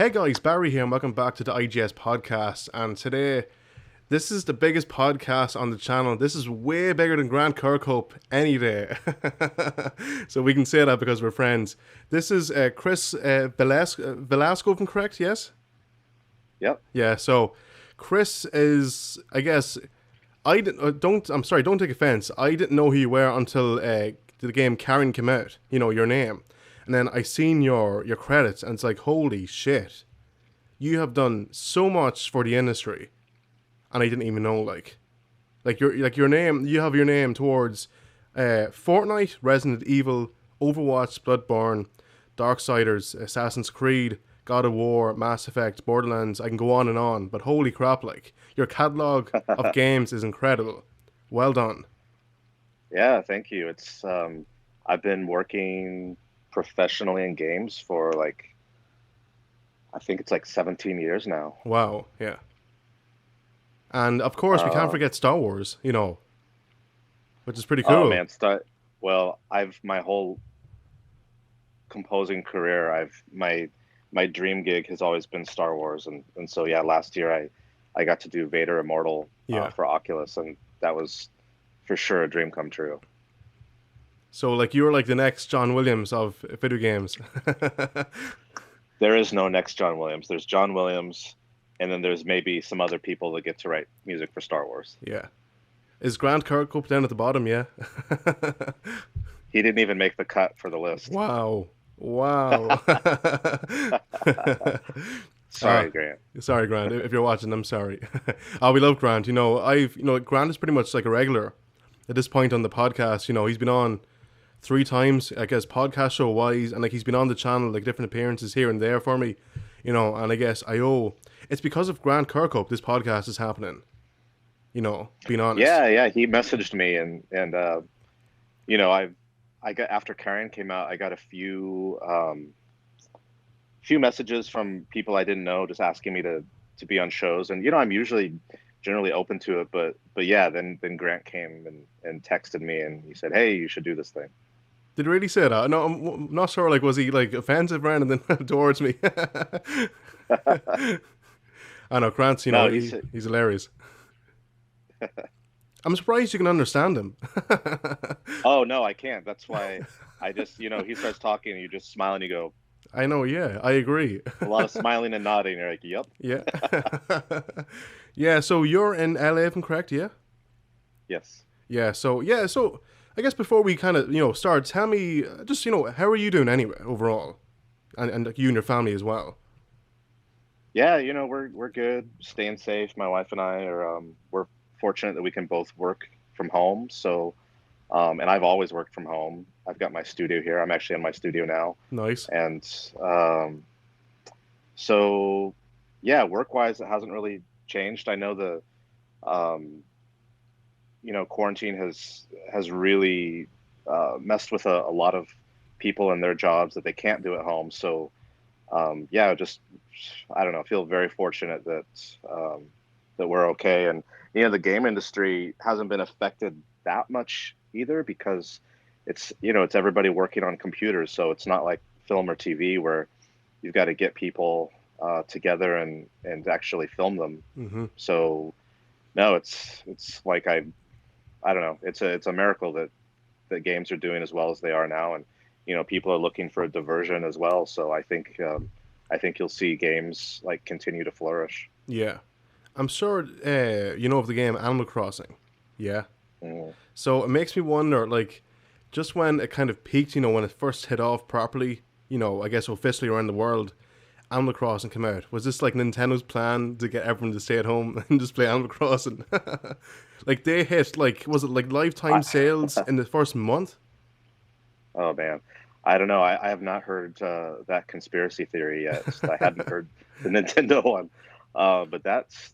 Hey guys, Barry here, and welcome back to the IGS podcast. And today, this is the biggest podcast on the channel. This is way bigger than Grant Kirkhope any day. So we can say that because we're friends. This is Cris Velasco, if I'm correct, yes? Yep. Yeah, so Chris is, I guess, I didn't, I'm sorry, don't take offense. I didn't know who you were until the game Carrion came out, your name. And then I seen your credits, and it's like, holy shit, you have done so much for the industry, and I didn't even know. Your name, you have your name towards Fortnite, Resident Evil, Overwatch, Bloodborne, Darksiders, Assassin's Creed, God of War, Mass Effect, Borderlands. I can go on, but holy crap, like your catalog of games is incredible. Well done. Yeah, thank you. It's I've been working professionally in games for I think it's like 17 years now. Wow, yeah. And of course, we can't Uh, forget Star Wars, which is pretty oh cool. man, start well, I've my whole composing career, my dream gig has always been Star Wars and so yeah, last year I got to do Vader Immortal Yeah. for Oculus and that was for sure a dream come true. So, like, you're like the next John Williams of video games. There is no next John Williams. There's John Williams and then there's maybe some other people that get to write music for Star Wars. Yeah. Is Grant Kirkhope down at the bottom? Yeah. He didn't even make the cut for the list. Wow. Wow. uh, Sorry, Grant. Sorry, Grant. If you're watching, I'm sorry. We love Grant. Grant is pretty much like a regular at this point on the podcast. He's been on three times, I guess, podcast show wise, and like he's been on the channel, like different appearances here and there for me, and I guess it's because of Grant Kirkhope this podcast is happening, being honest. Yeah, he messaged me and you know, I got after Carrion came out, I got a few messages from people I didn't know just asking me to be on shows and I'm usually generally open to it, but yeah, then Grant came and texted me and he said, "Hey, you should do this thing." Did he really say that? No, I'm not sure, like, was he like offensive around and then towards me? I know, Grant's, No, he said, he's hilarious. I'm surprised you can understand him. "Oh, no, I can't." That's why I just, he starts talking and you just smile and you go, I know, yeah, I agree. a lot of smiling and nodding. You're like, "Yep." Yeah. Yeah, so you're in LA, if I'm correct, yeah? Yes. So I guess before we kind of, start, tell me just, how are you doing anyway, overall? And like, you and your family as well. Yeah, we're good, staying safe. My wife and I are we're fortunate that we can both work from home. So, and I've always worked from home. I've got my studio here. I'm actually in my studio now, Nice. and so yeah, work-wise, it hasn't really changed. I know um, quarantine has really messed with a lot of people and their jobs that they can't do at home. So yeah, just I don't know, feel very fortunate that we're okay. And the game industry hasn't been affected that much either because it's everybody working on computers, so it's not like film or TV where you've got to get people together and actually film them. Mm-hmm. So no, it's like I don't know, it's a miracle that games are doing as well as they are now, and people are looking for a diversion as well. So I think you'll see games like continue to flourish. Yeah. I'm sure you know of the game Animal Crossing. Yeah. Mm. So it makes me wonder, like, just when it kind of peaked, when it first hit off properly, I guess officially around the world, Animal Crossing came out. Was this like Nintendo's plan to get everyone to stay at home and just play Animal Crossing? Like they hit, like, was it like lifetime I, sales in the first month? oh man, I don't know. I have not heard that conspiracy theory yet. I hadn't heard the Nintendo one, but that's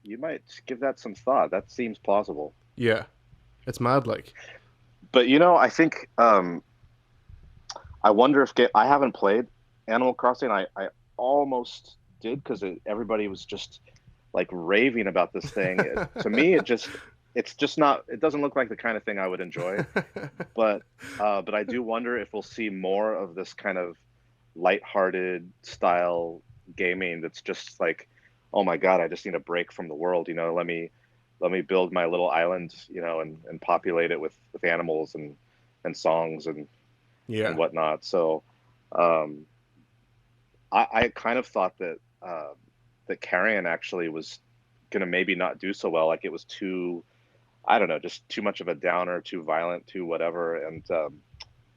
you might give that some thought. That seems plausible. Yeah. It's mad, like. But I think I wonder if I haven't played Animal Crossing. I almost did because everybody was just like raving about this thing. To me, it's just not. It doesn't look like the kind of thing I would enjoy. But I do wonder if we'll see more of this kind of lighthearted style gaming that's just like, oh my God, I just need a break from the world. Let me build my little island, and populate it with animals and songs and Yeah. whatnot. So um, I kind of thought that Carrion actually was gonna maybe not do so well. Like it was too, I don't know, just too much of a downer, too violent, too whatever. And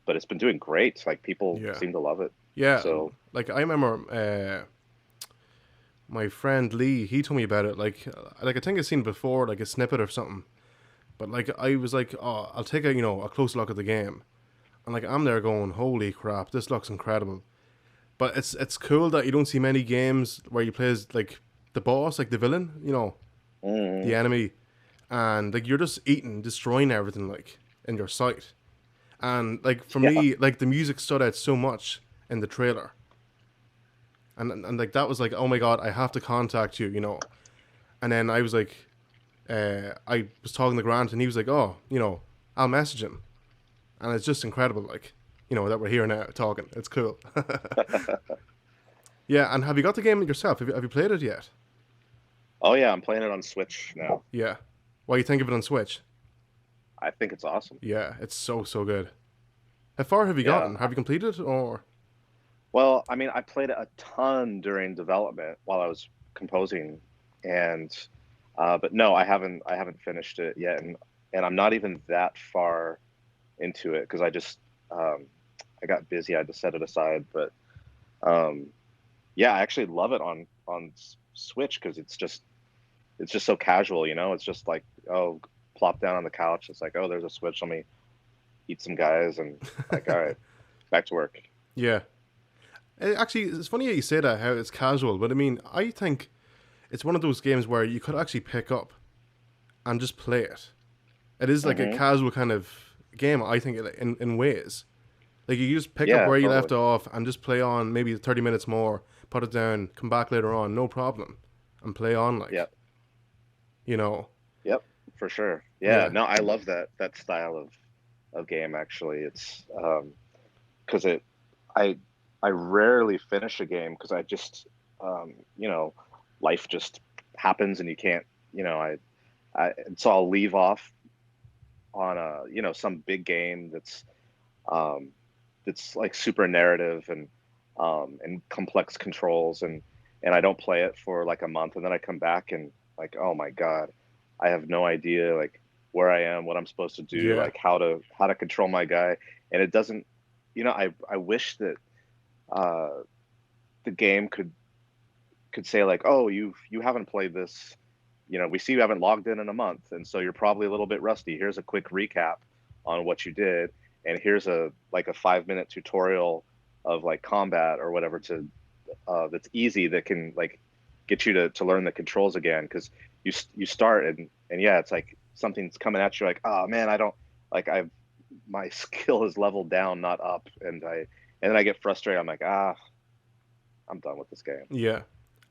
but it's been doing great. Like people Yeah. seem to love it. Yeah. So Like I remember my friend Lee, he told me about it. Like I think I've seen it before, like a snippet or something. But like I was like, oh, I'll take a close look at the game, and like I'm there going, holy crap, this looks incredible. But it's cool that you don't see many games where you play as like the boss, like the villain, the mm, enemy, and like you're just eating, destroying everything like in your sight. And like for yeah, me, like the music stood out so much in the trailer, and like that was like, oh my god, I have to contact you. And then I was like, I was talking to Grant, and he was like, oh, I'll message him, and it's just incredible, like, that we're here now talking. It's cool. Yeah, and have you got the game yourself? Have you played it yet? oh yeah, I'm playing it on Switch now. Yeah. What do you think of it on Switch? I think it's awesome. Yeah, it's so good. How far have you Yeah. gotten? Have you completed or? Well, I mean, I played it a ton during development while I was composing, and but no, I haven't finished it yet, and I'm not even that far into it because um, I got busy. I had to set it aside, but um, yeah, I actually love it on Switch because it's just so casual. It's just like, oh, plop down on the couch. It's like, oh, there's a Switch. Let me eat some guys and like, all right, back to work. Yeah. Actually, it's funny how you say that, how it's casual, but I mean, I think it's one of those games where you could actually pick up and just play it. It is like a Hmm. casual kind of game, I think, in ways. Like you just pick up Yeah, where you totally. left off and just play on maybe 30 minutes more, put it down, come back later on, no problem, and play on like, Yep. you know. Yep, for sure. Yeah, Yeah. no, I love that style of game actually. It's because I I rarely finish a game because I just um, you know, life just happens and you can't, and so I'll leave off on some big game um that's like super narrative and complex controls and I don't play it for like a month and then I come back and like, oh my God, I have no idea like where I am, what I'm supposed to do, Yeah. like how to control my guy. And it doesn't, I wish that uh the game could say like, oh, you haven't played this, we see you haven't logged in a month, and so you're probably a little bit rusty. Here's a quick recap on what you did, and here's a like a 5 minute tutorial of like combat or whatever to that's easy that can like get you to learn the controls again because you start and yeah, it's like something's coming at you like, oh man, I don't like I've my skill is leveled down, not up, and then I get frustrated. I'm like, I'm done with this game. Yeah.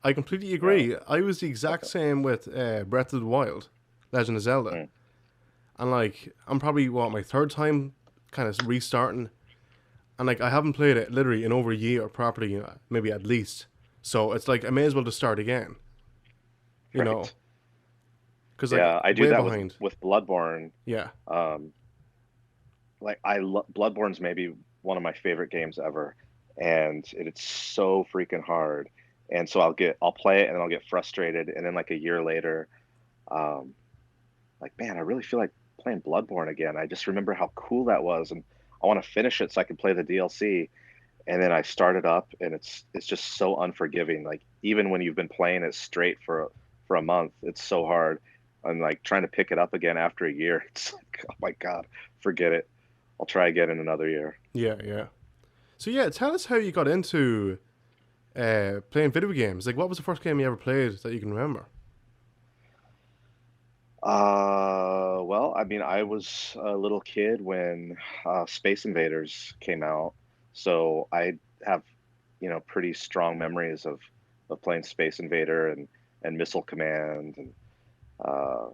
I completely Yeah. agree. I was the exact Okay. same with Breath of the Wild, Legend of Zelda. Mm. And like, I'm probably, my third time kind of restarting. And like, I haven't played it literally in over a year properly, maybe at least. So it's like, I may as well just start again, you know? Right. Because like, Yeah, I do way that with behind. with Bloodborne. Yeah. Um, like Bloodborne's maybe one of my favorite games ever, and it's so freaking hard. And so I'll play it and then I'll get frustrated, and then like a year later, um, like man, I really feel like playing Bloodborne again. I just remember how cool that was, and I want to finish it so I can play the DLC. And then I start it up, and it's just so unforgiving. Like even when you've been playing it straight for a month, it's so hard. And like trying to pick it up again after a year, it's like, oh my God, forget it. I'll try again in another year. Yeah, yeah. So yeah, tell us how you got into playing video games. Like, what was the first game you ever played that you can remember? Well, I mean, I was a little kid when Space Invaders came out, so I have, pretty strong memories of playing Space Invader and Missile Command and uh,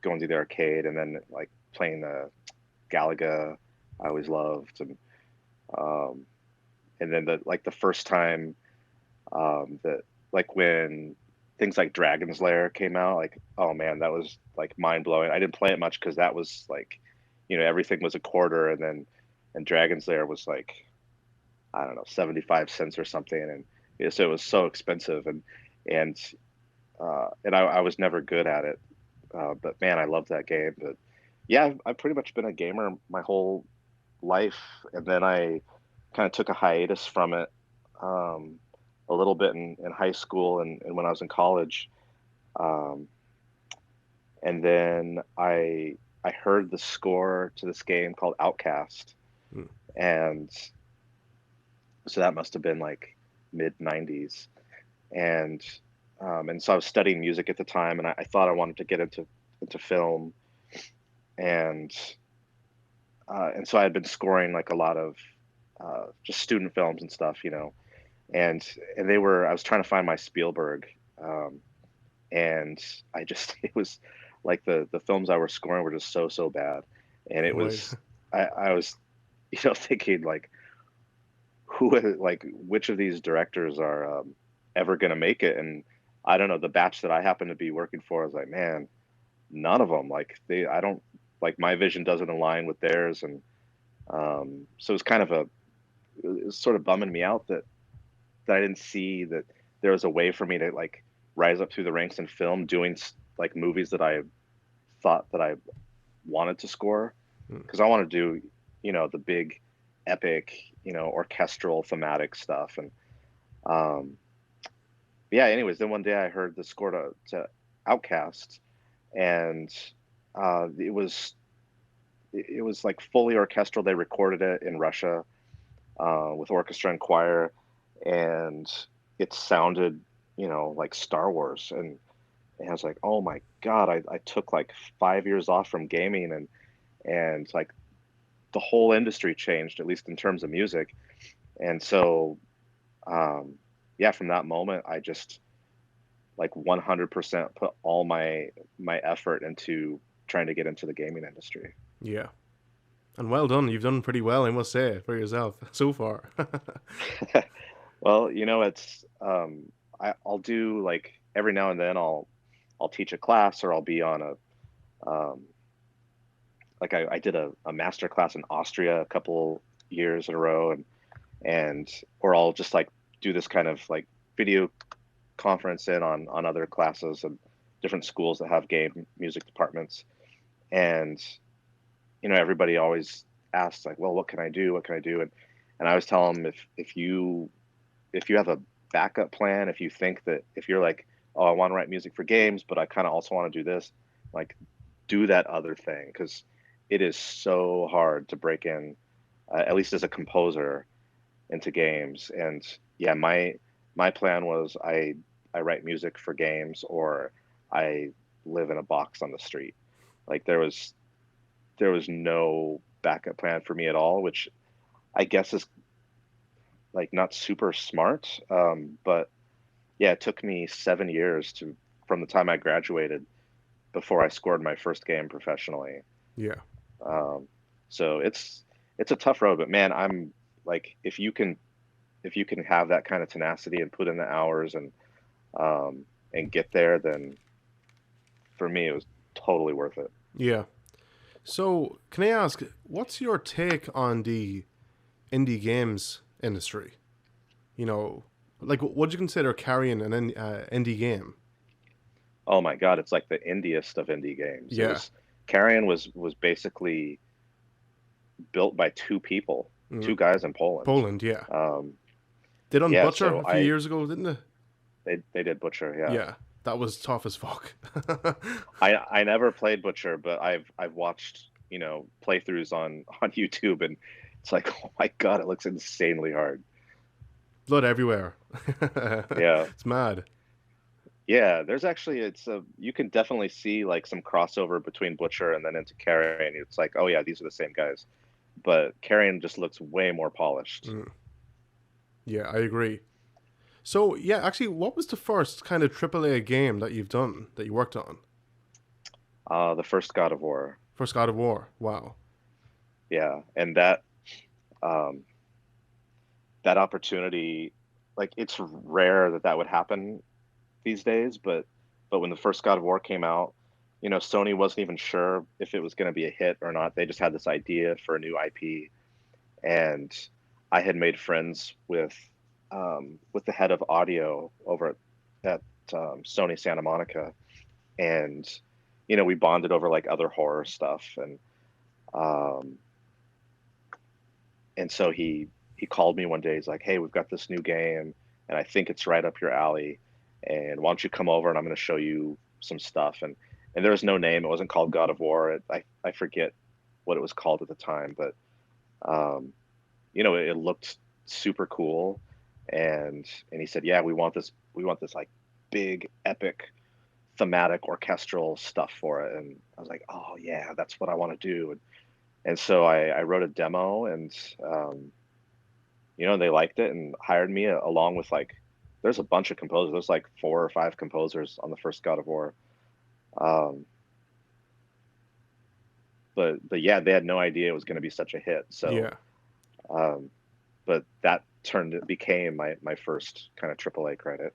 going to the arcade and then like playing Galaga. I always loved um, and then the first time. That like when things like Dragon's Lair came out, like oh man, that was like mind blowing. I didn't play it much because that was like, everything was a quarter, and Dragon's Lair was like I don't know 75 cents or something, and so it was so expensive, and I was never good at it, but man, I love that game. But yeah, I've pretty much been a gamer my whole life, and then I kind of took a hiatus from it um, a little bit in high school and when I was in college, um, and then I heard the score to this game called Outcast, Mm. and so that must have been like mid '90s, and and so I was studying music at the time, and I thought I wanted to get into film, and and so I had been scoring like a lot of just student films and stuff, and I was trying to find my Spielberg, um, and I just it was like the films I were scoring were just so bad, and it Right. was I was thinking like like which of these directors are ever gonna make it, and I don't know, the batch that I happen to be working for, I was like, man, none of them, like I don't, like my vision doesn't align with theirs, and so it's kind of it was sort of bumming me out that I didn't see that there was a way for me to like rise up through the ranks in film doing like movies that I thought that I wanted to score, Mm. because I want to do the big epic orchestral thematic stuff, and um yeah, anyways, then one day I heard the score to Outcast, and it was like fully orchestral. They recorded it in Russia with orchestra and choir, and it sounded, like Star Wars. And I was like, oh my God, I took like 5 years off from gaming, and like the whole industry changed, at least in terms of music. And so, um, yeah, from that moment, I just like 100% put all my effort into trying to get into the gaming industry. Yeah. And well done. You've done pretty well, I must say, for yourself so far. Well, it's I'll do like every now and then I'll teach a class, or I'll be on um like I did a master class in Austria a couple years in a row, and or I'll just like do this kind of like video conference in on other classes and different schools that have game music departments. And everybody always asks like, well, what can I do, what can I do? And I always tell them, if you have a backup plan, if you think that, if you're like, oh, I want to write music for games, but I kind of also want to do this, like do that other thing, because it is so hard to break in, at least as a composer, into games. And yeah, my plan was I write music for games, or I live in a box on the street. Like there was no backup plan for me at all, which I guess is like not super smart. But yeah, it took me 7 years from the time I graduated before I scored my first game professionally. Yeah. Um, so it's a tough road, but man, I'm like, if you can have that kind of tenacity and put in the hours and get there, then for me it was totally worth it. Yeah. So, can I ask, what's your take on the indie games industry? You know, like, what do you consider Carrion an indie game? Oh my God, it's like the indiest of indie games. It Yeah. was Carrion was basically built by two people, Mm. two guys in Poland. Poland, yeah. Um, They done yeah, Butcher so a few years ago, didn't they? they did Butcher, yeah. Yeah. That was tough as fuck. I never played Butcher, but I've watched, playthroughs on YouTube, and it's like, oh my God, it looks insanely hard. Blood everywhere. Yeah. It's mad. Yeah, there's actually, you can definitely see like some crossover between Butcher and then into Carrion. It's like, oh yeah, these are the same guys. But Carrion just looks way more polished. Mm. Yeah, I agree. So, yeah, actually, what was the first kind of AAA game that you've done, that you worked on? The first God of War. First God of War. Wow. Yeah, and that um that opportunity, like it's rare that that would happen these days, but when the first God of War came out, Sony wasn't even sure if it was going to be a hit or not. They just had this idea for a new IP, and I had made friends with the head of audio over at Sony Santa Monica, and we bonded over like other horror stuff, um, and so he called me one day. He's like, "Hey, we've got this new game, and I think it's right up your alley. And why don't you come over and I'm going to show you some stuff." And there was no name. It wasn't called God of War. I forget what it was called at the time, but um, it looked super cool. And he said, "Yeah, we want this like big epic thematic orchestral stuff for it." And I was like, "Oh yeah, that's what I want to do." And so I wrote a demo, and they liked it and hired me along with like, there's a bunch of composers. There's like 4 or 5 composers on the first God of War. Um, but yeah, they had no idea it was going to be such a hit. So, Yeah. um, but that became my first kind of AAA credit.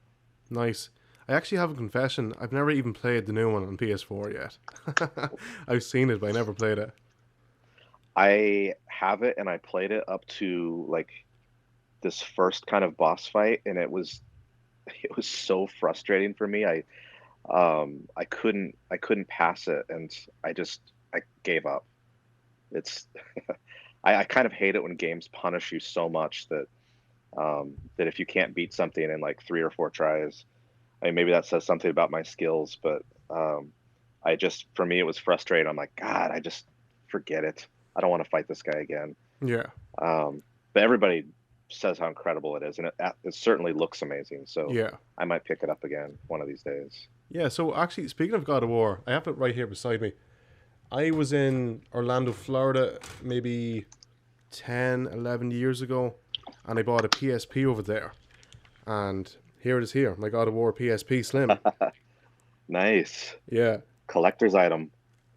Nice. I actually have a confession. I've never even played the new one on PS4 yet. I've seen it, but I never played it. I have it, and I played it up to like this first kind of boss fight, and it was so frustrating for me. I couldn't pass it, and I gave up. It's I kind of hate it when games punish you so much that if you can't beat something in like 3 or 4 tries, I mean, maybe that says something about my skills, but for me it was frustrating. I'm like, God, I just forget it. I don't want to fight this guy again. Yeah. But everybody says how incredible it is, and it certainly looks amazing. So Yeah. I might pick it up again one of these days. Yeah, so actually, speaking of God of War, I have it right here beside me. I was in Orlando, Florida, maybe 10, 11 years ago, and I bought a PSP over there. And here it is here, my God of War PSP Slim. Nice. Yeah, Collector's item.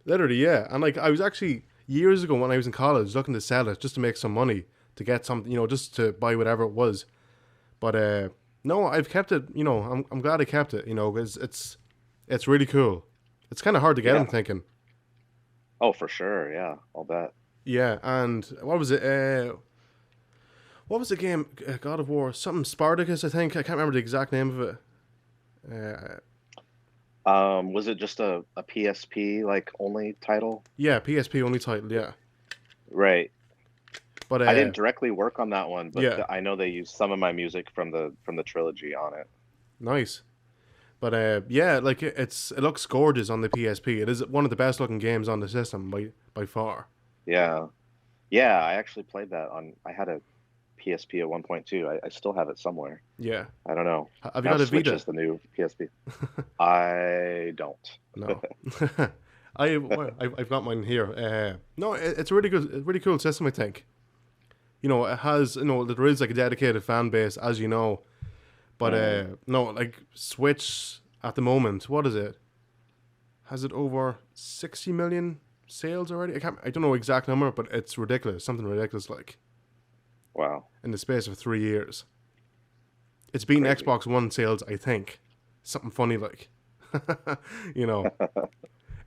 literally, yeah. And like, I was actually, years ago when I was in college, looking to sell it just to make some money, to get something, just to buy whatever it was. But no, I've kept it, I'm glad I kept it, because it's really cool. It's kind of hard to get, I'm Yeah. thinking. Oh, for sure. Yeah, I'll bet. Yeah, and what was it? What was the game? God of War, something Spartacus, I think. I can't remember the exact name of it. Uh, Was it just a PSP like only title? yeah, PSP only title. Yeah, Right. but I didn't directly work on that one, but yeah, I know they used some of my music from the trilogy on it. nice. But yeah, like it looks gorgeous on the PSP. It is one of the best looking games on the system by far. Yeah. Yeah, I actually played that on. I had a PSP at one point too. I still have it somewhere. Yeah, I don't know. have you Now got a Switch Vita? is the new PSP. I don't. No. I've got mine here. No, it's a really cool system. I think. It has there is like a dedicated fan base, as you know. But Hmm. no, like Switch at the moment, what is it? Has it over 60 million sales already? I don't know exact number, but it's ridiculous. Something ridiculous like Wow. in the space of 3 years. It's been Crazy. Xbox One sales, I think. Something funny like. you know,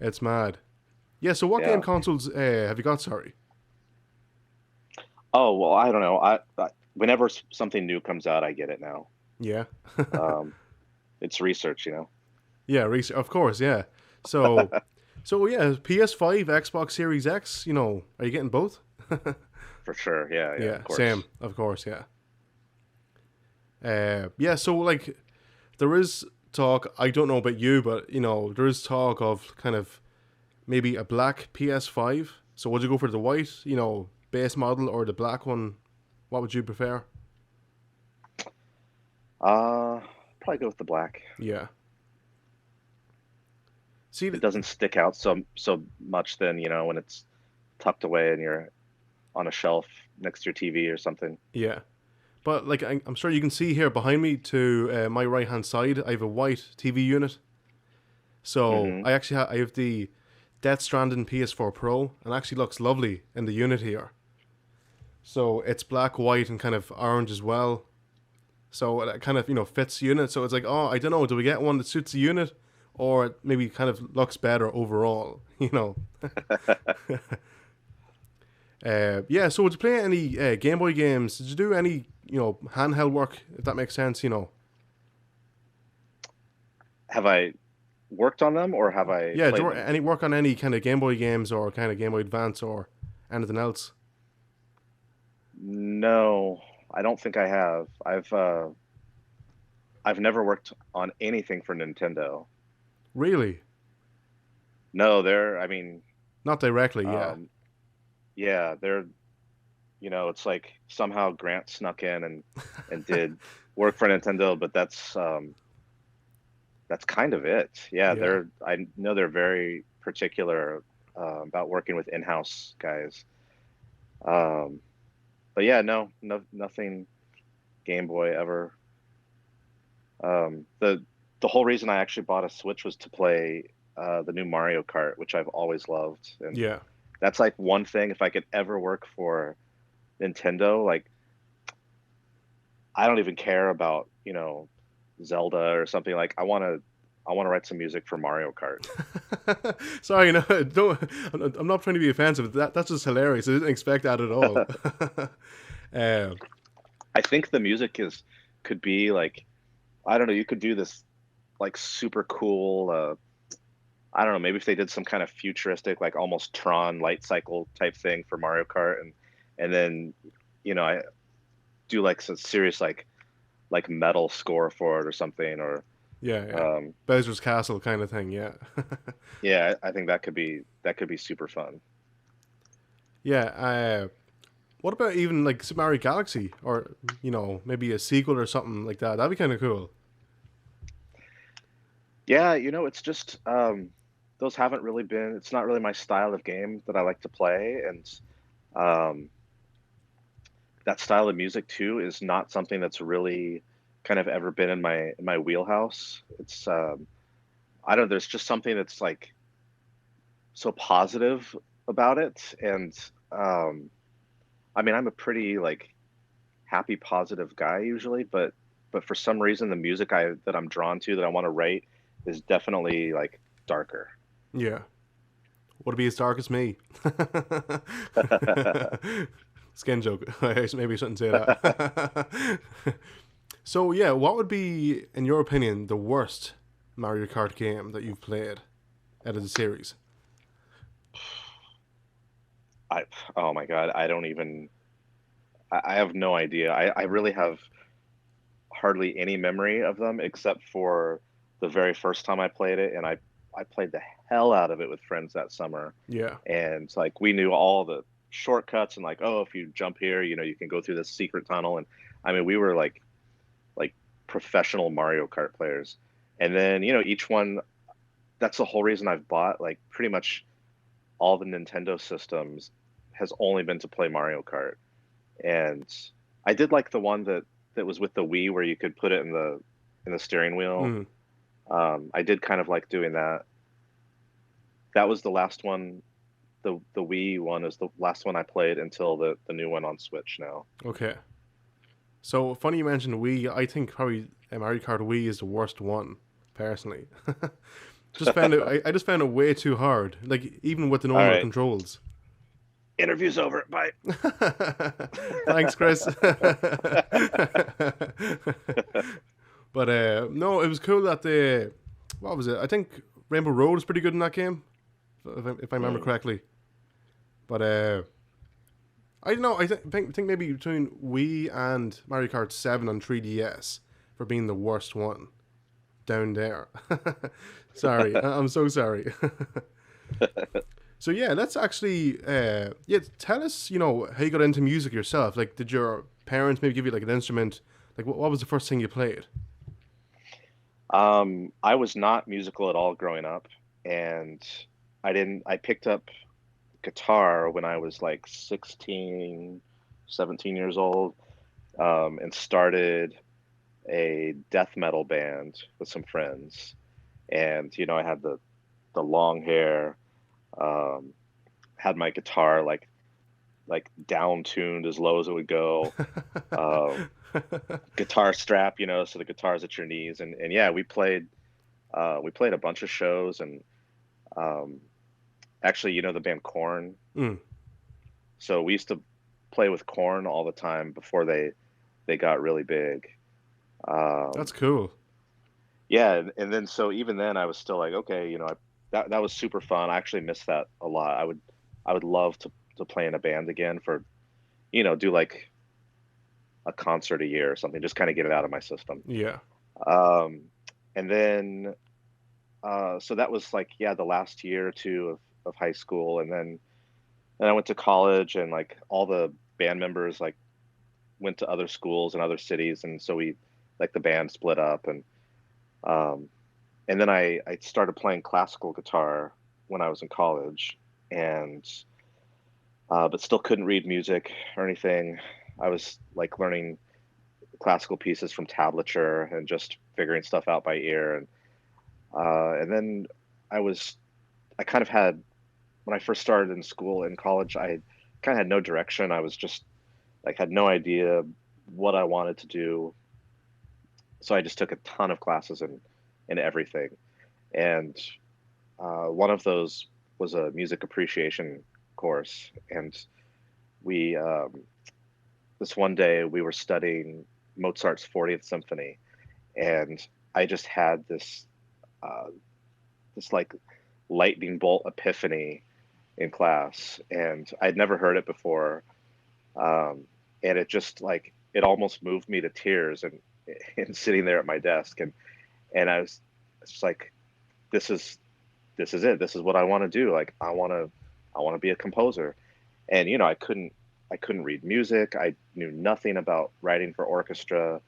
it's mad. Yeah, so what game Yeah. consoles have you got, sorry? Oh, well, I don't know. Whenever something new comes out, I get it now. Yeah. Um, it's research. Yeah, of course, yeah. So yeah, PS5, Xbox Series X, are you getting both? For sure. Yeah, yeah, Yeah, of same, course. of course, yeah. Yeah, so like there is talk, I don't know about you, but there is talk of kind of maybe a black PS5. So would you go for the white, base model or the black one? What would you prefer? Uh, Probably go with the black. Yeah. See, It doesn't stick out so much then, when it's tucked away and you're on a shelf next to your TV or something. yeah. But like I'm sure you can see here behind me to my right hand side, I have a white TV unit. So Hmm. I have the Death Stranding PS4 Pro, and actually looks lovely in the unit here. So it's black, white, and kind of orange as well. so it kind of fits the unit. So it's like, oh, I don't know, do we get one that suits the unit, or maybe kind of looks better overall? Yeah. So would you play any Game Boy games? Did you do any handheld work? If that makes sense, Have I worked on them or have I Yeah. Do played you them? any work on any kind of Game Boy games or kind of Game Boy Advance or anything else? No, I don't think I have. I've never worked on anything for Nintendo. Really? No, I mean, Not directly. Yeah. um, yeah, it's like somehow Grant snuck in and did work for Nintendo, but that's kind of it. Yeah, Yeah. I know they're very particular about working with in-house guys. Um, but yeah, no, nothing Game Boy ever. The whole reason I actually bought a Switch was to play the new Mario Kart, which I've always loved, and Yeah. that's like one thing. If I could ever work for Nintendo, like I don't even care about Zelda or something. Like I want to write some music for Mario Kart. Sorry, no, don't. I'm not trying to be offensive. That's just hilarious. I didn't expect that at all. um, I think the music is could be like I don't know. You could do this like super cool. I don't know. Maybe if they did some kind of futuristic, like almost Tron light cycle type thing for Mario Kart, and then I do like some serious like metal score for it or something. Or yeah, yeah. um, Bowser's Castle kind of thing. Yeah. yeah, I think that could be super fun. Yeah. What about even like Super Mario Galaxy, or maybe a sequel or something like that? That'd be kind of cool. Yeah, it's just those haven't really been. It's not really my style of game that I like to play, and um, that style of music too is not something that's really kind of ever been in my wheelhouse. It's I don't know, there's just something that's like so positive about it, and um, I mean I'm a pretty like happy positive guy usually, but for some reason the music that I'm drawn to that I want to write is definitely like darker. Yeah. Would it be as dark as me? Skin joke. Maybe I shouldn't say that. So yeah, what would be, in your opinion, the worst Mario Kart game that you've played out of the series? I oh my God, I don't even I have no idea. I really have hardly any memory of them except for the very first time I played it, and I played the hell out of it with friends that summer, Yeah. and like we knew all the shortcuts and like, oh, if you jump here, you can go through this secret tunnel, and I mean we were like professional Mario Kart players. And then each one, that's the whole reason I've bought like pretty much all the Nintendo systems has only been to play Mario Kart. And I did like the one that was with the Wii where you could put it in the steering wheel. Mm. I did kind of like doing that. That was the last one. The Wii one is the last one I played until the new one on Switch now. Okay. So funny you mentioned Wii. I think probably Mario Kart Wii is the worst one, personally. Just found it. I just found it way too hard. Like even with the All normal right, controls. interview's over. Bye. Thanks, Chris. But no, it was cool that they. What was it? I think Rainbow Road is pretty good in that game, if I remember Mm. correctly. But I don't know. I think maybe between Wii and Mario Kart 7 on 3DS for being the worst one down there. Sorry, I'm so sorry. So yeah, let's actually yeah, tell us how you got into music yourself. Like, did your parents maybe give you like an instrument? Like, what was the first thing you played? I was not musical at all growing up, and I picked up guitar when I was like 16, 17 years old, and started a death metal band with some friends. And I had the long hair, um, had my guitar like down tuned as low as it would go. guitar strap, so the guitar's at your knees, and yeah, we played a bunch of shows, and um, actually, the band Corn. Mm, So we used to play with Corn all the time before they got really big. that's Um, cool. yeah, and then so even then I was still like, okay, that was super fun. I actually miss that a lot. I would love to play in a band again for, do like a concert a year or something, just kind of get it out of my system. Yeah. Um, and then so that was like, yeah, the last year or two of high school, and then I went to college, and like all the band members like went to other schools and other cities, and so we like the band split up, um, and then I started playing classical guitar when I was in college, and but still couldn't read music or anything. I was like learning classical pieces from tablature and just figuring stuff out by ear, and then I was I kind of had when I first started in school in college, I kind of had no direction. I was just like had no idea what I wanted to do, so I just took a ton of classes in everything. And one of those was a music appreciation course, and we this one day we were studying Mozart's 40th Symphony, and I just had uh, this like lightning bolt epiphany in class, and I'd never heard it before, um, and it just like it almost moved me to tears, and sitting there at my desk, and I was just like, this is this is it. This is what I want to do. Like I want to be a composer, and I couldn't read music. I knew nothing about writing for orchestra.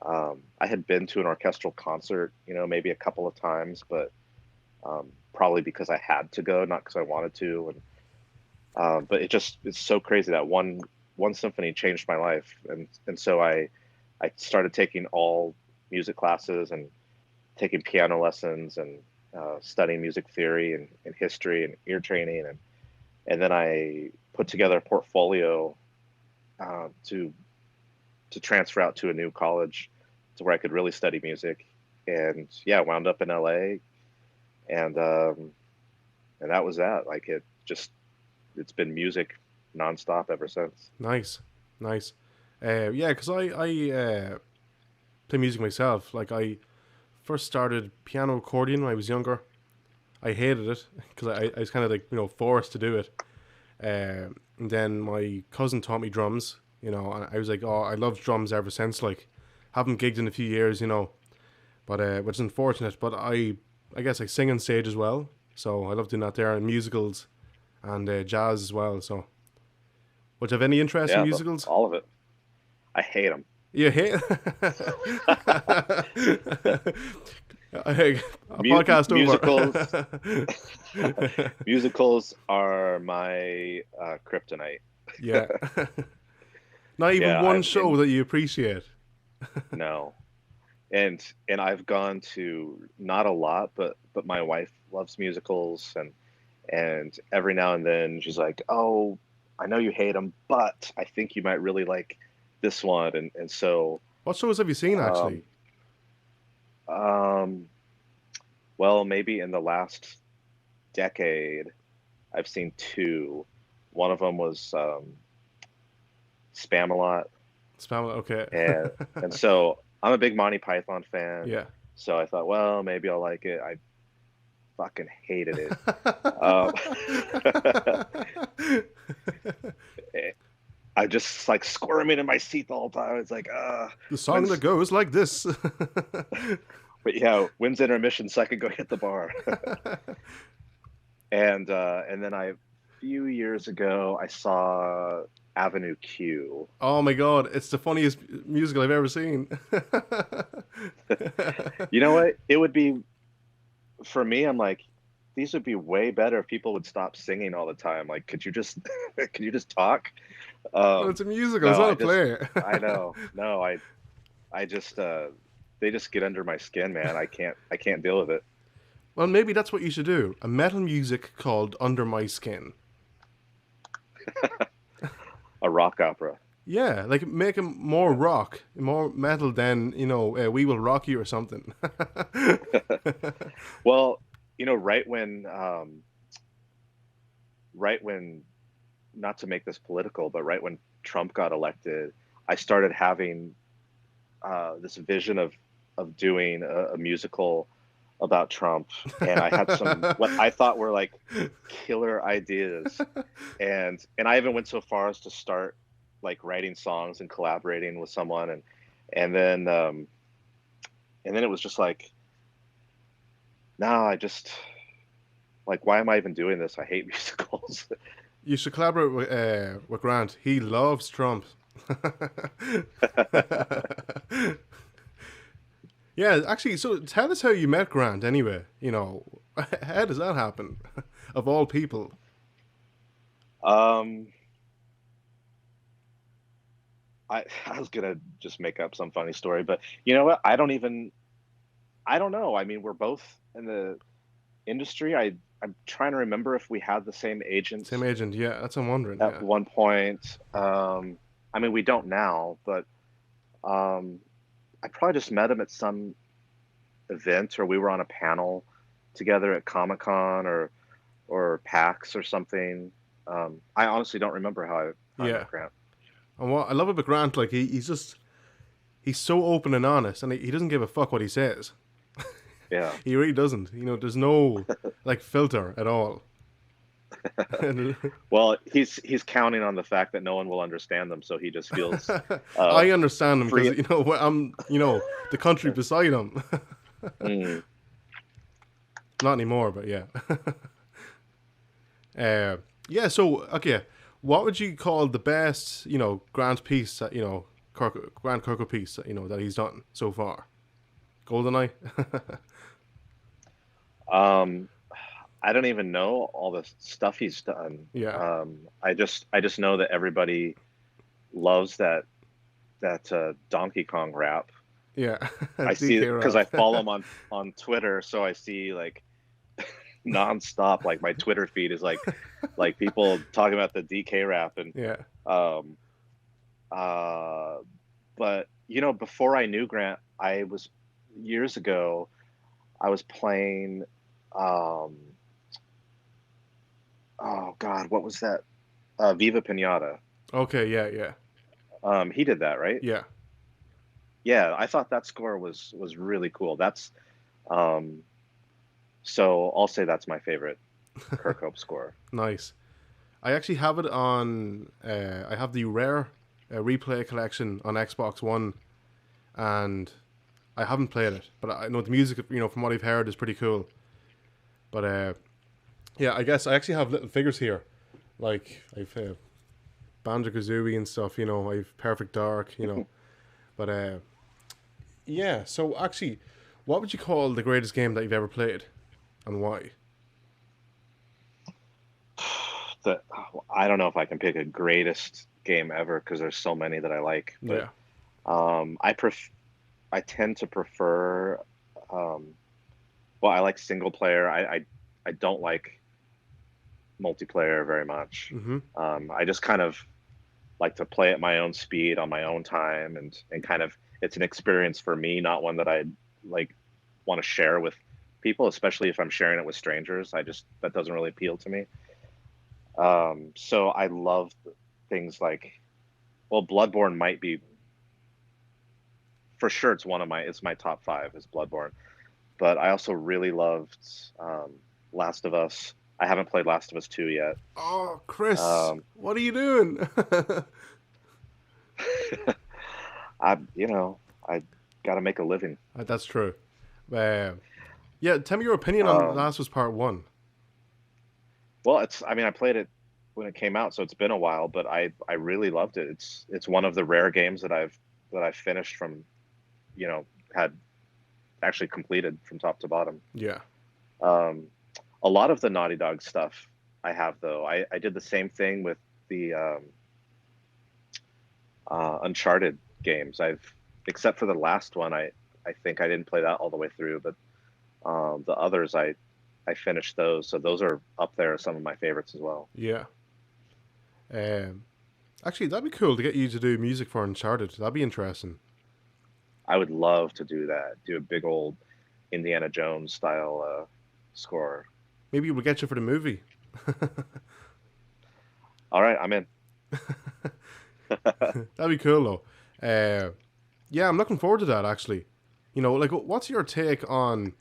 I had been to an orchestral concert, maybe a couple of times, but probably because I had to go, not because I wanted to. And but it's so crazy that one symphony changed my life, and so I started taking all music classes and taking piano lessons and studying music theory and history and ear training, and then I put together a portfolio to transfer out to a new college to where I could really study music, and yeah, wound up in LA, and that was that. Like it's been music nonstop ever since. Nice. Nice. Yeah, because I play music myself. Like, I first started piano accordion when I was younger. I hated it because I was kind of like, forced to do it. And then my cousin taught me drums, and I was like, oh, I loved drums ever since. Like, haven't gigged in a few years, but which is unfortunate. But I guess I sing on stage as well, so I love doing that there, and musicals and jazz as well. So, would you have any interest in Yeah, musicals? all of it. I hate them. You hate a podcast Musicals. over. Musicals are my kryptonite. Yeah. Not even Yeah, one show that you appreciate. no, and I've gone to not a lot, but my wife loves musicals, and every now and then she's like, "Oh, I know you hate them, but I think you might really like this one," and so What shows have you seen um, actually? um, well, maybe in the last decade, I've seen two. One of them was Spamalot, Spam. Okay. and so I'm a big Monty Python fan. Yeah. So I thought, well, maybe I'll like it. I fucking hated it. Um, I just like squirming in my seat the whole time. It's like, The song that when's goes like this. but yeah, when's intermission so I can go hit the bar? And then a few years ago I saw Avenue Q. Oh my god, it's the funniest musical I've ever seen. You know what? It would be for me. I'm like, these would be way better if people would stop singing all the time. Like, could you just could you just talk? Well, it's a musical, it's No, not I a just play. I know. No, I just they just get under my skin, man. I can't deal with it. Well, maybe that's what you should do. A metal music called Under My Skin. A rock opera. Yeah, like make him more rock, more metal than "We Will Rock You" or something. Well, right when, not to make this political, but right when Trump got elected, I started having this vision of doing a musical about Trump, and I had some what I thought were like killer ideas, and I even went so far as to start like writing songs and collaborating with someone, and then and then it was just like, no, I just like, why am I even doing this? I hate musicals. You should collaborate with Grant. He loves Trump. Yeah, actually, so tell us how you met Grant anyway. How does that happen? Of all people. um, I was gonna just make up some funny story, but you know what? I don't know. I mean, we're both in the industry. I'm trying to remember if we had the same agent Same agent, yeah, that's what I'm wondering, at yeah. one point. I mean, we don't now, but um, I probably just met him at some event, or we were on a panel together at Comic-Con or PAX or something. I honestly don't remember how I Yeah. met Grant. And what I love about Grant, like he's so open and honest, and he doesn't give a fuck what he says. Yeah. He really doesn't. There's no like filter at all. And Well, he's counting on the fact that no one will understand them, so he just feels uh, I understand him because free. I'm the country beside him. Mm. Not anymore, but yeah. uh, yeah. So okay, what would you call the best Grant piece that Grant Kirkwood piece that that he's done so far? Goldeneye. Um, I don't even know all the stuff he's done. Yeah. I just know that everybody loves that Donkey Kong rap. Yeah. I see DK because I follow rap. him on Twitter, so I see like nonstop. Like my Twitter feed is like people talking about the DK rap, and Yeah. um uh but before I knew Grant, I was years ago, I was playing um oh God, what was that? Viva Pinata. Okay. Yeah. Yeah. He did that, right? Yeah. Yeah, I thought that score was really cool. That's um so I'll say that's my favorite Kirkhope score. Nice. I actually have it on. I have the rare replay collection on Xbox One, and I haven't played it, but I know the music. From what I've heard, is pretty cool. But yeah, I guess I actually have little figures here, like I've Banjo Kazooie and stuff. I've Perfect Dark. But yeah. So actually, what would you call the greatest game that you've ever played, and why? I don't know if I can pick a greatest game ever because there's so many that I like, but Yeah. I tend to prefer um, well, I like single player. I don't like multiplayer very much. Mm-hmm. I just kind of like to play at my own speed on my own time, and kind of, it's an experience for me, not one that I like want to share with people, especially if I'm sharing it with strangers. That doesn't really appeal to me. So I love things like, well, Bloodborne might be, for sure, it's my top five is Bloodborne, but I also really loved Last of Us. I haven't played Last of Us 2 yet. Oh, Chris, Um, what are you doing? I got to make a living. That's true. Uh, yeah, tell me your opinion on The Um, Last was Part 1. well, I mean, I played it when it came out, so it's been a while, but I really loved it. It's one of the rare games that I've finished from, had actually completed from top to bottom. Yeah. Um, a lot of the Naughty Dog stuff I have, though. I did the same thing with the Uncharted games. Except for the last one, I think I didn't play that all the way through, but the others I finished those, so those are up there as some of my favorites as well. Yeah. Um, Actually, that'd be cool to get you to do music for Uncharted. That'd be interesting. I would love to do that. Do a big old Indiana Jones style score. Maybe we'll get you for the movie. All right, I'm in. That'd be cool though. Yeah, I'm looking forward to that actually. Like, what's your take on,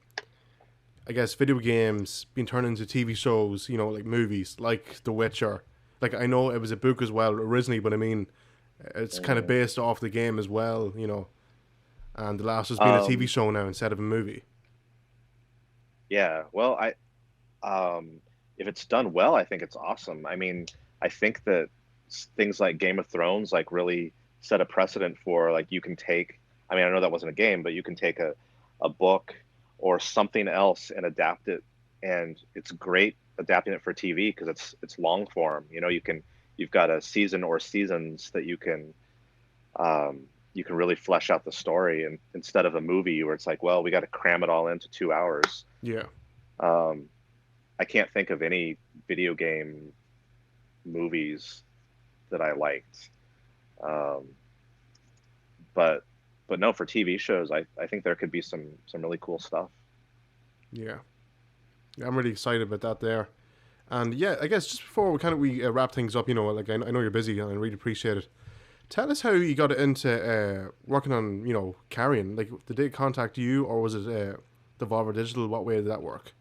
I guess, video games being turned into TV shows? Like movies, like The Witcher. Like, I know it was a book as well originally, but I mean, it's kind of Mhm. based off the game as well. And The Last has been a TV Um, show now instead of a movie. yeah. Well, if it's done well, I think it's awesome. I mean, I think that things like Game of Thrones like really set a precedent for like you can take. I mean, I know that wasn't a game, but you can take a book or something else and adapt it, and it's great adapting it for TV because it's long form. You've got a season or seasons that um, you can really flesh out the story, and instead of a movie where it's like, well, we got to cram it all into 2 hours. Yeah, Um, I can't think of any video game movies that I liked. Um, but but no, for TV shows, I think there could be some really cool stuff. yeah. I'm really excited about that there. And yeah, I guess just before we wrap things up, like I know you're busy and I really appreciate it. Tell us how you got into working on, Carrion. Like, did they contact you or was it Devolver Digital? What way did that work?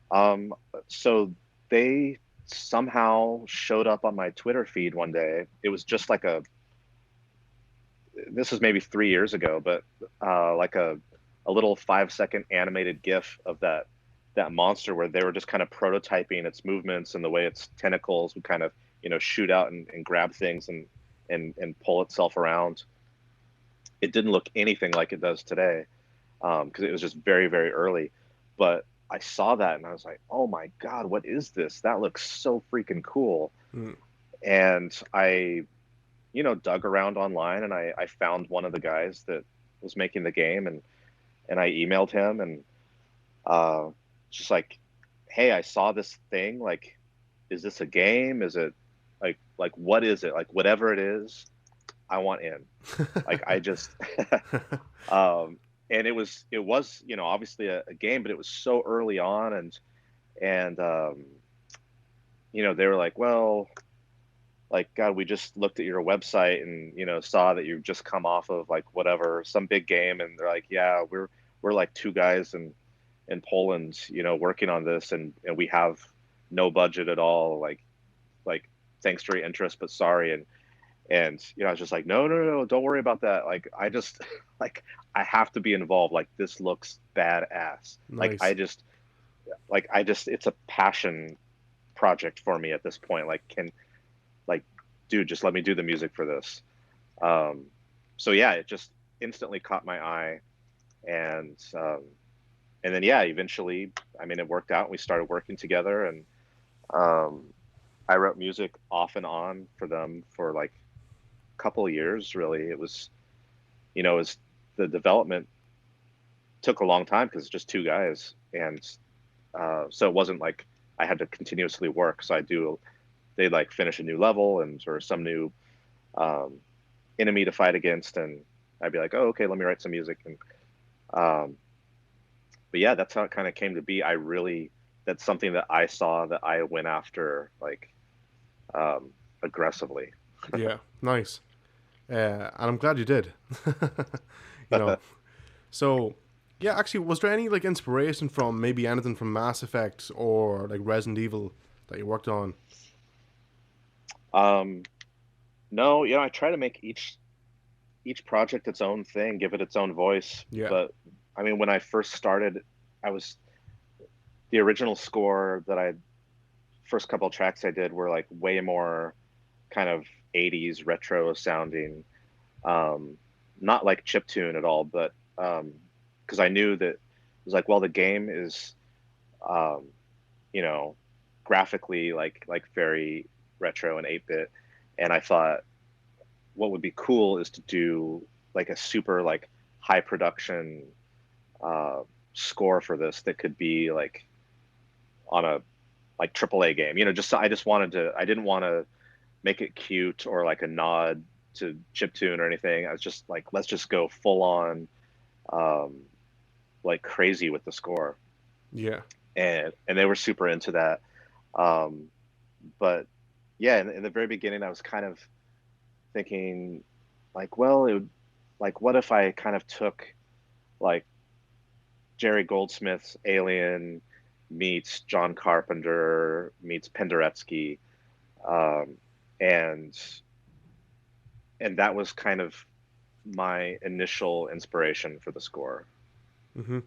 Um, so they somehow showed up on my Twitter feed one day. It was just like this was maybe 3 years ago, but like a little 5 second animated GIF of that monster where they were just kind of prototyping its movements and the way its tentacles would kind of shoot out and grab things and pull itself around. It didn't look anything like it does today because it was just very very early. But I saw that and I was like, oh my god, what is this? That looks so freaking cool. Mm, And I dug around online and I found one of the guys that was making the game and I emailed him and uh, just like, hey, I saw this thing. Like, is this a game? Is it like what is it? Like whatever it is, I want in. Like I just and it was obviously a game, but it was so early on and they were like, well, like god, we just looked at your website and saw that you've just come off of like whatever some big game, and they're like, yeah, we're like two guys in Poland, working on this, and we have no budget at all, like thanks for your interest, but sorry. And I was just like, no, no, no, don't worry about that. Like I just like I have to be involved. Like this looks badass. nice. Like I just it's a passion project for me at this point. Like dude, just let me do the music for this. Um, so yeah, it just instantly caught my eye, and then yeah, eventually, I mean, it worked out. We started working together, and um, I wrote music off and on for them for like a couple of years. Really, it was the development took a long time because it's just two guys, and so it wasn't like I had to continuously work. So they'd like finish a new level and or some new um, enemy to fight against, and I'd be like, oh, okay, let me write some music. And um, but yeah, that's how it kind of came to be. That's something that I saw that I went after like um, aggressively. Yeah, nice. And I'm glad you did. you know, so yeah, actually, was there any like inspiration from maybe anything from Mass Effect or like Resident Evil that you worked on? um, no, I try to make each project its own thing, give it its own voice. Yeah, But I mean, when I first started, I was the original score that I first couple of tracks I did were like way more kind of 80s retro sounding, um, not like chiptune at all, but because I knew that it was like, well, the game is, um, you know, graphically like very retro and 8-bit, and I thought what would be cool is to do like a super like high production uh, score for this that could be like on a like AAA game. Just I just wanted to. I didn't want to make it cute or like a nod to chiptune or anything. I was just like, let's just go full on, um, like crazy with the score, Yeah. and they were super into that. Um, but yeah, in the very beginning, I was kind of thinking like, well, it would, like, what if I kind of took like Jerry Goldsmith's Alien meets John Carpenter meets Penderecki, um, and that was kind of my initial inspiration for the score, Mm-hmm.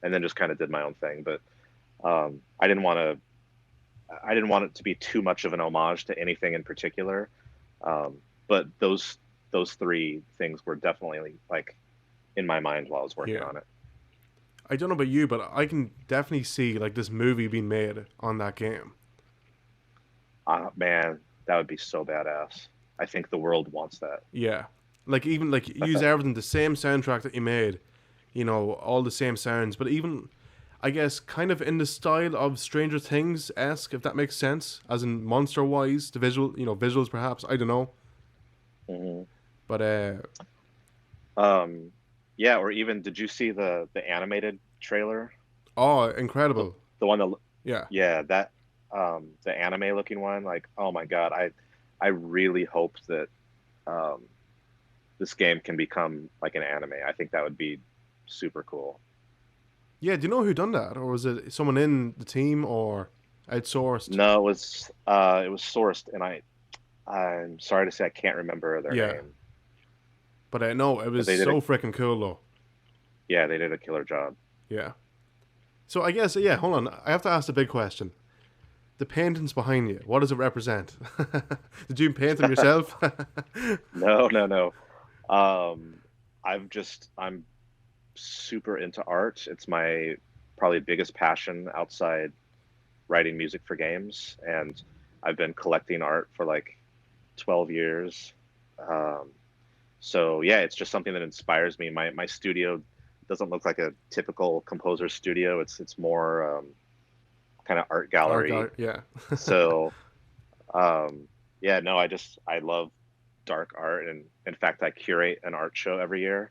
and then just kind of did my own thing. But I didn't want to. I didn't want it to be too much of an homage to anything in particular. Um, but those three things were definitely like in my mind while I was working Yeah. on it. I don't know about you, but I can definitely see like this movie being made on that game. Man, that would be so badass. I think the world wants that. Yeah. Like even like use everything, the same soundtrack that you made, you know, all the same sounds, but even I guess kind of in the style of Stranger Things esque, if that makes sense, as in monster wise, the visual, you know, visuals perhaps. I don't know, Hmm. but Um, yeah, or even did you see the animated trailer? oh, The incredible. the one that Yeah, yeah, that the anime looking one, like, oh my God, I really hope that um this game can become like an anime. I think that would be super cool. yeah. Do you know who done that, or was it someone in the team or outsourced? No, it was sourced, and I'm sorry to say I can't remember their Yeah, name, but no, it but was they did a so freaking cool though. yeah, they did a killer job. Yeah. So I guess yeah. Hold on, I have to ask the big question. The paintings behind you, what does it represent? Did you paint them yourself? No, no, no. Um, I'm super into art. It's my probably biggest passion outside writing music for games, and I've been collecting art for like 12 years. Um, so yeah, it's just something that inspires me. My studio doesn't look like a typical composer studio. It's more kind of art Art gallery. gallery, yeah. So yeah, no, I love dark art, and in fact, I curate an art show every year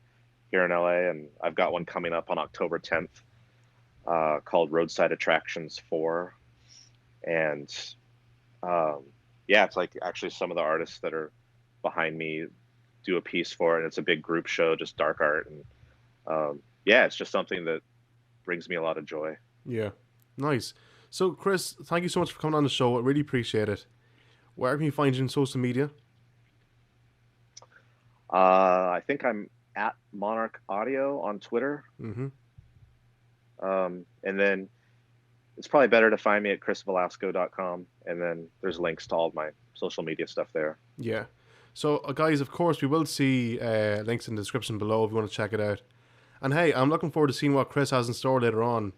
here in LA, and I've got one coming up on October 10th, called Roadside Attractions 4, and um, yeah, it's like actually some of the artists that are behind me do a piece for it, and it's a big group show, just dark art, and yeah, it's just something that brings me a lot of joy. Yeah, nice. So, Chris, thank you so much for coming on the show. I really appreciate it. Where can you find you in social media? I think I'm at Monarch Audio on Twitter. Mm-hmm. And then it's probably better to find me at chrisvelasco.com. And then there's links to all of my social media stuff there. Yeah. So, guys, of course, we will see links in the description below if you want to check it out. And hey, I'm looking forward to seeing what Chris has in store later on.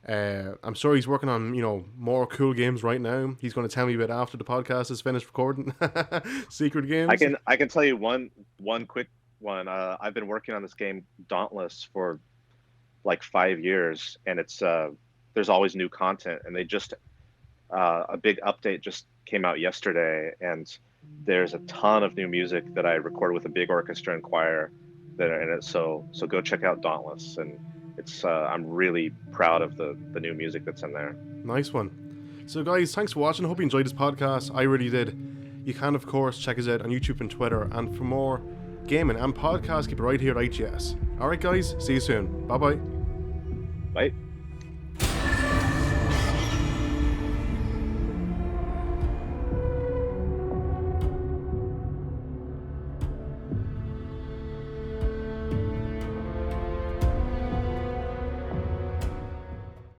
I'm sure he's working on, you know, more cool games right now. He's going to tell me about after the podcast is finished recording. Secret games. I can tell you one quick one. I've been working on this game Dauntless for like 5 years, and it's there's always new content, and they just a big update just came out yesterday, and there's a ton of new music that I recorded with a big orchestra and choir that are in it. So go check out Dauntless, and it's I'm really proud of the new music that's in there. Nice one. So, guys, thanks for watching. Hope you enjoyed this podcast. I really did. You can, of course, check us out on YouTube and Twitter. And for more gaming and podcasts, keep it right here at IGS. All right, guys. See you soon. Bye-bye. Bye.